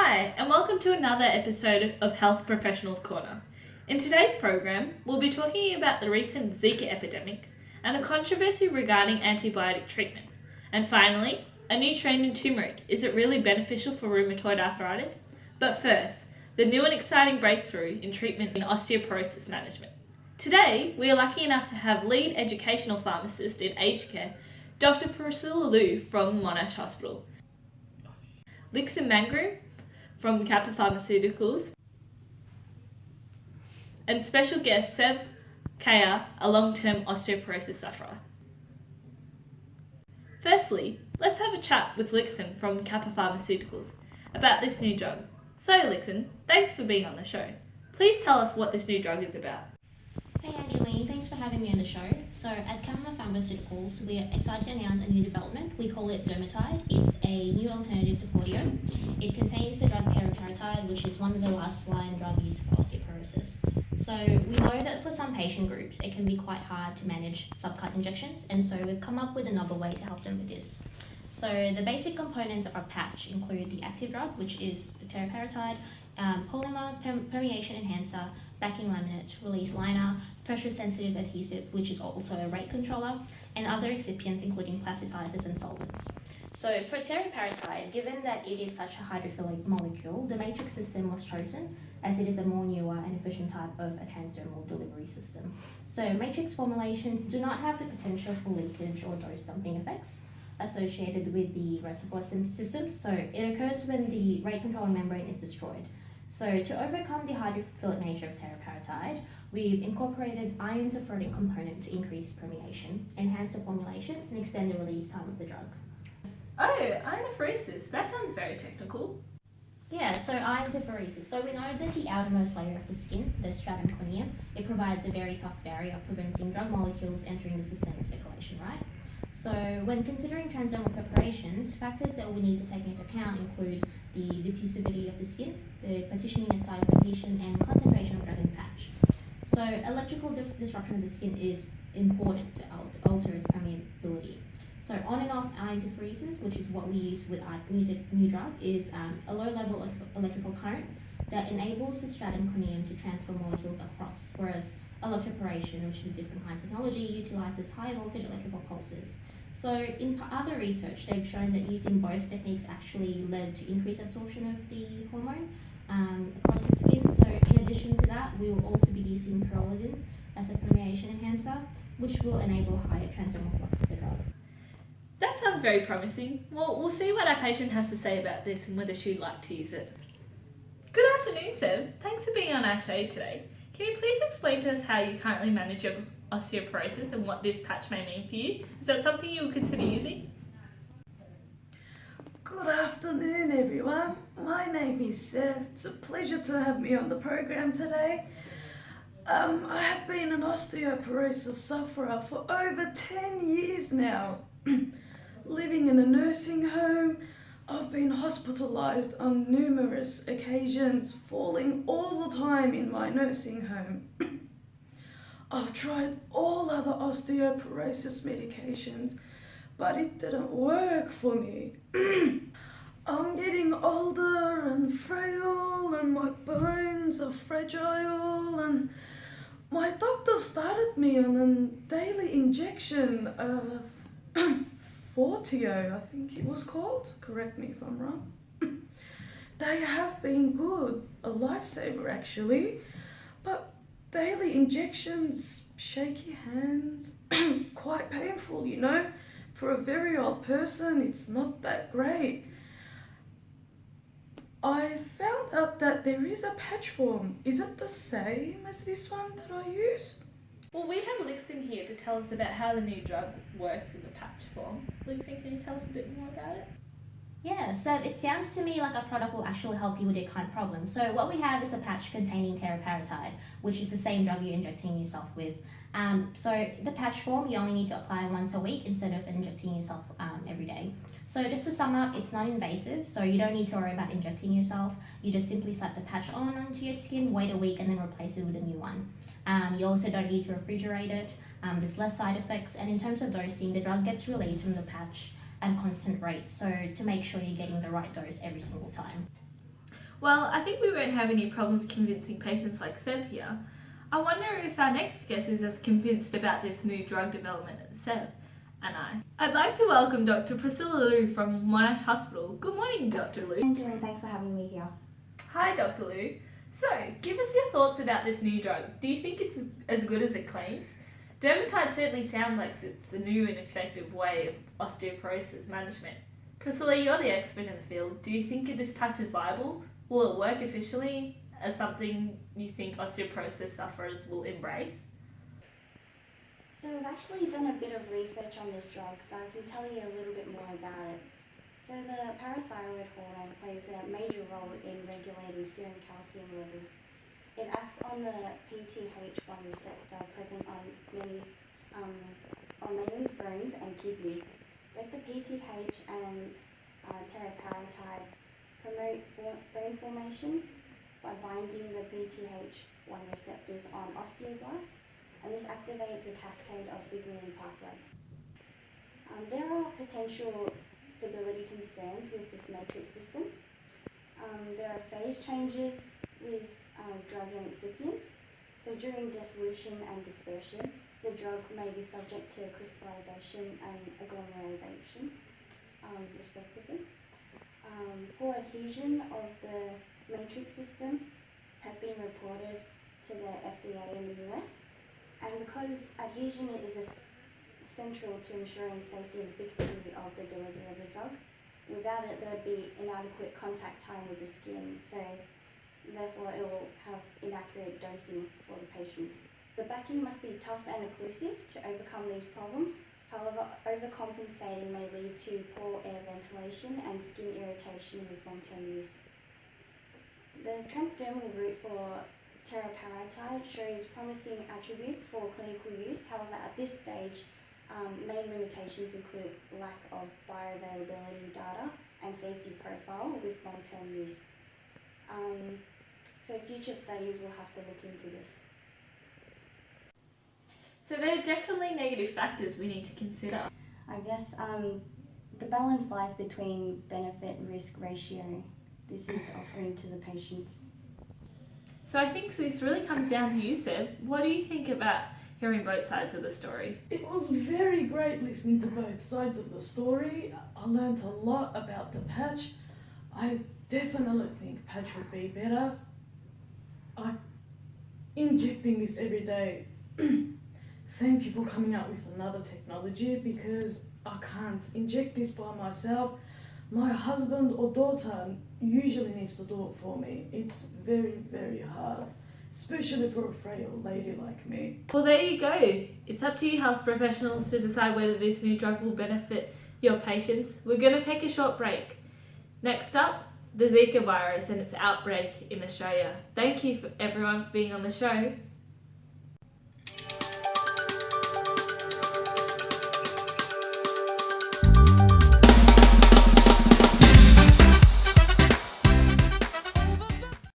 Hi, and welcome to another episode of Health Professionals Corner. In today's program, we'll be talking about the recent Zika epidemic and the controversy regarding antibiotic treatment. And finally, a new trend in turmeric. Is it really beneficial for rheumatoid arthritis? But first, the new and exciting breakthrough in treatment in osteoporosis management. Today, we are lucky enough to have lead educational pharmacist in aged care, Dr. Priscilla Liu from Monash Hospital, Lixin Mangru from Kappa Pharmaceuticals, and special guest Seb Kaya, a long-term osteoporosis sufferer. Firstly, let's have a chat with Lixin from Kappa Pharmaceuticals about this new drug. So Lixin, thanks for being on the show. Please tell us what this new drug is about. Hey Angeline, thanks for having me on the show. So at Kappa Pharmaceuticals, we are excited to announce a new development. We call it teriparitide. It's a new alternative to Forteo. It contains the drug teriparitide, which is one of the last line drug used for osteoporosis. So we know that for some patient groups, it can be quite hard to manage subcut injections, and so we've come up with another way to help them with this. So the basic components of our patch include the active drug, which is the teriparitide, polymer permeation enhancer, backing laminate, release liner, pressure-sensitive adhesive, which is also a rate controller, and other excipients including plasticizers and solvents. So for teriparitide, given that it is such a hydrophilic molecule, the matrix system was chosen as it is a more newer and efficient type of a transdermal delivery system. So matrix formulations do not have the potential for leakage or dose dumping effects associated with the reservoir systems, so it occurs when the rate controller membrane is destroyed. So to overcome the hydrophilic nature of teriparitide, we've incorporated iron interferotic component to increase permeation, enhance the formulation, and extend the release time of the drug. Oh, ionophoresis. That sounds very technical. Yeah, so iron interferosis. So we know that the outermost layer of the skin, the stratum corneum, it provides a very tough barrier preventing drug molecules entering the systemic circulation, right? So when considering transdermal preparations, factors that we need to take into account include the diffusivity of the skin, the partitioning and size of adhesion, and concentration of drug in the patch. So electrical disruption of the skin is important to alter its permeability. So on and off ionophoresis, which is what we use with our new drug, is a low level of electrical current that enables the stratum corneum to transfer molecules across, whereas electroporation, which is a different kind of technology, utilizes high voltage electrical pulses. So in other research, they've shown that using both techniques actually led to increased absorption of the hormone across the skin. So in addition to that, we will also be using pyrrolidine as a permeation enhancer, which will enable higher transdermal flux of the drug. That sounds very promising. Well, we'll see what our patient has to say about this and whether she'd like to use it. Good afternoon, Seb. Thanks for being on our show today. Can you please explain to us how you currently manage your osteoporosis and what this patch may mean for you? Is that something you would consider using? Good afternoon, everyone. My name is Seb. It's a pleasure to have me on the program today. I have been an osteoporosis sufferer for over 10 years now. Living in a nursing home, I've been hospitalised on numerous occasions, falling all the time in my nursing home. I've tried all other osteoporosis medications, but it didn't work for me. I'm getting older and frail, and my bones are fragile, and my doctor started me on a daily injection of Forteo, I think it was called. Correct me if I'm wrong. They have been good, a lifesaver actually, but daily injections, shaky hands, quite painful, you know. For a very old person, it's not that great. I found out that there is a patch form. Is it the same as this one that I use? Well, we have Lixin here to tell us about how the new drug works in the patch form. Lixin, can you tell us a bit more about it? Yeah, so it sounds to me like our product will actually help you with your current problem. So what we have is a patch containing teriparitide, which is the same drug you're injecting yourself with. So the patch form, you only need to apply once a week instead of injecting yourself every day. So just to sum up, it's not invasive, so you don't need to worry about injecting yourself. You just simply slap the patch onto your skin, wait a week, and then replace it with a new one. You also don't need to refrigerate it. There's less side effects, and in terms of dosing, the drug gets released from the patch at a constant rate, so to make sure you're getting the right dose every single time. Well, I think we won't have any problems convincing patients like Seb here. I wonder if our next guest is as convinced about this new drug development as Seb and I. I'd like to welcome Dr. Priscilla Liu from Monash Hospital. Good morning, Dr. Liu. Angeline, thanks for having me here. Hi, Dr. Liu. So, give us your thoughts about this new drug. Do you think it's as good as it claims? Dermatide certainly sounds like it's a new and effective way of osteoporosis management. Priscilla, you're the expert in the field. Do you think this patch is viable? Will it work officially as something you think osteoporosis sufferers will embrace? So we've actually done a bit of research on this drug, so I can tell you a little bit more about it. So the parathyroid hormone plays a major role in regulating serum calcium levels. It acts on the PTH1 receptor present on many bones and kidney. Both the PTH and teriparitide promote bone formation by binding the PTH1 receptors on osteoblasts, and this activates a cascade of signaling pathways. There are potential stability concerns with this matrix system. There are phase changes with drug and excipients. So during dissolution and dispersion, the drug may be subject to crystallization and agglomerization, respectively. Poor adhesion of the matrix system has been reported to the FDA in the US, and because adhesion is central to ensuring safety and efficacy of the delivery of the drug, without it there would be inadequate contact time with the skin, so therefore it will have inaccurate dosing for the patients. The backing must be tough and occlusive to overcome these problems. However, overcompensating may lead to poor air ventilation and skin irritation with long-term use. The transdermal route for teriparitide shows promising attributes for clinical use. However, at this stage, main limitations include lack of bioavailability data and safety profile with long-term use. So future studies will have to look into this. So there are definitely negative factors we need to consider. I guess the balance lies between benefit-risk ratio this is offering to the patients. So I think this really comes down to you, Seb. What do you think about hearing both sides of the story? It was very great listening to both sides of the story. I learnt a lot about the patch. I definitely think patch would be better. Injecting this every day. Thank you for coming up with another technology, because I can't inject this by myself. My husband or daughter usually needs to do it for me. It's very, very hard, especially for a frail lady like me. Well, there you go. It's up to you health professionals to decide whether this new drug will benefit your patients. We're going to take a short break. Next up, the Zika virus and its outbreak in Australia. Thank you everyone for being on the show.